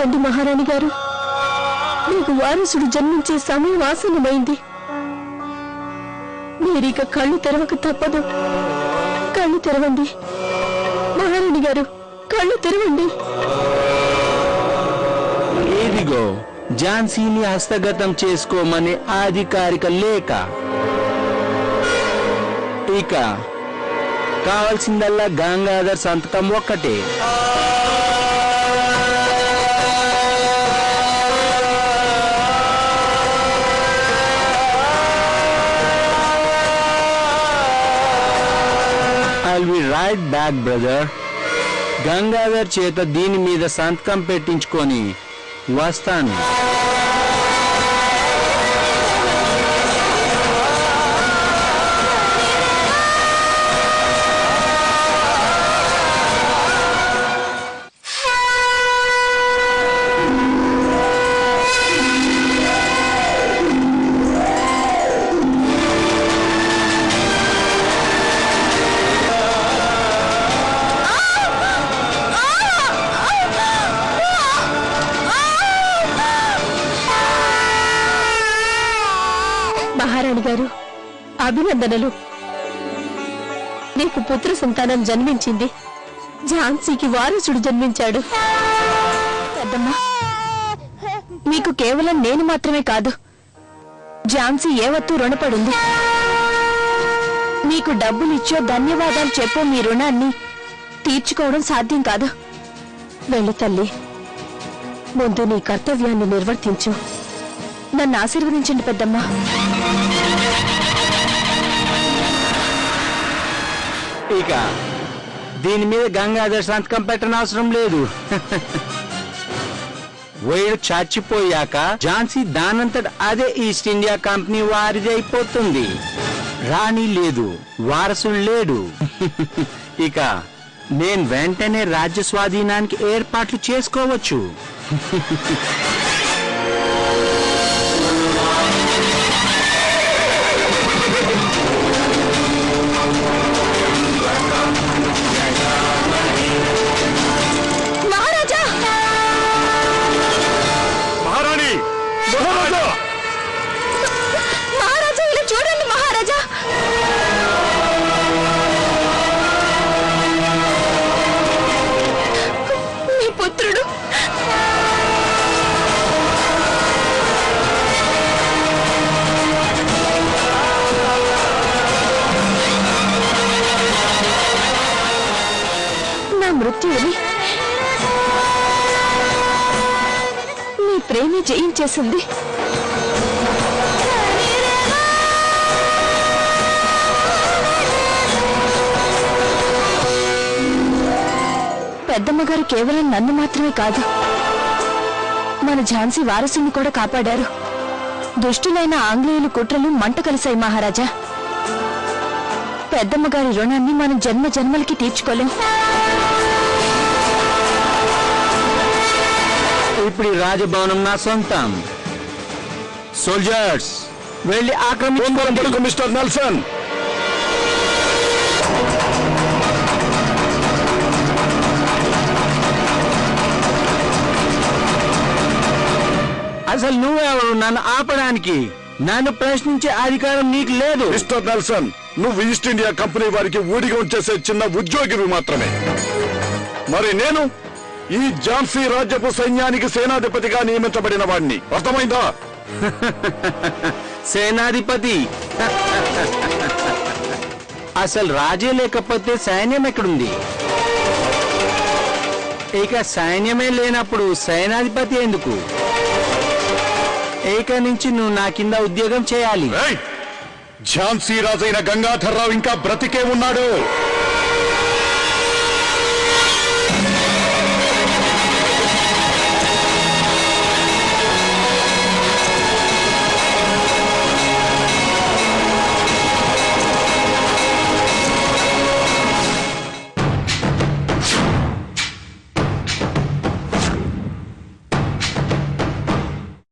రండి మహారాణి గారు, మీకు వారసుడు జన్మించే సమయం ఆసన్నమైంది. మీరిక కళ్ళు తెరవక తప్పదు. కళ్ళు తెరవండి మహారాణి గారు, కళ్ళు తెరవండి. ఇదిగో ఝాన్సీని హస్తగతం చేసుకోమనే అధికారిక లేఖ. ఇక కావాల్సిందల్లా గంగాధర్ సంతకం ఒక్కటే. I'll be right back, brother. Gangadhar చేత దీని మీద సంతకం పెట్టించుకొని వస్తాను. మహారాణి గారు, అభినందనలు. నీకు పుత్ర సంతానం జన్మించింది. ఝాన్సీకి వారసుడు జన్మించాడు. పెద్దమ్మా, మీకు కేవలం నేను మాత్రమే కాదు, ఝాన్సీ యావత్తూ రుణపడింది. మీకు డబ్బులిచ్చో ధన్యవాదాలు చెప్పో మీ రుణాన్ని తీర్చుకోవడం సాధ్యం కాదు. వెళ్ళు తల్లి, ముందు నీ కర్తవ్యాన్ని నిర్వర్తించు. నన్ను ఆశీర్వదించండి పెద్దమ్మా. ఇక దీని మీద గంగాధర్ సంతకం పెట్టనవసరం అవసరం లేదు. వీడు చచ్చిపోయాక ఝాన్సీ దానంతట అదే ఈస్ట్ ఇండియా కంపెనీ వారిది అయిపోతుంది. రాణి లేదు, వారసుడు లేడు. ఇక నేను వెంటనే రాజ్య స్వాధీనానికి ఏర్పాట్లు చేసుకోవచ్చు. మృత్యువుని నీ ప్రేమే జయించేసింది. పెద్దమ్మగారు కేవలం నన్ను మాత్రమే కాదు, మన ఝాన్సీ వారసుని కూడా కాపాడారు. దుష్టులైన ఆంగ్లేయుల కుట్రలు మంట కలిశాయి మహారాజా. పెద్దమ్మగారి రుణాన్ని మనం జన్మ జన్మలకి తీర్చుకోలేం. ఇప్పుడు రాజభవనం నా సొంతం. సోల్జర్స్ వెళ్ళి ఆక్రమించుకోండి. మిస్టర్ నెల్సన్, అసలు నువ్వెవరు నన్ను ఆపడానికి? నన్ను ప్రశ్నించే అధికారం నీకు లేదు. మిస్టర్ నెల్సన్, నువ్వు ఈస్ట్ ఇండియా కంపెనీ వారికి ఊడిగా చేసే చిన్న ఉద్యోగివి మాత్రమే. మరి నేను ఈ ఝాన్సీ రాజ్యపు సైన్యానికి సేనాధిపతిగా నియమించబడిన వాడిని. అర్థమైందా? సేనాధిపతి? అసలు రాజే లేకపోతే సైన్యం ఎక్కడుంది? ఇక సైన్యమే లేనప్పుడు సేనాధిపతి ఎందుకు? ఇక నుంచి నువ్వు నా కింద ఉద్యోగం చేయాలి. ఝాన్సీ రాజైన గంగాధర్రావు ఇంకా బ్రతికే ఉన్నాడు.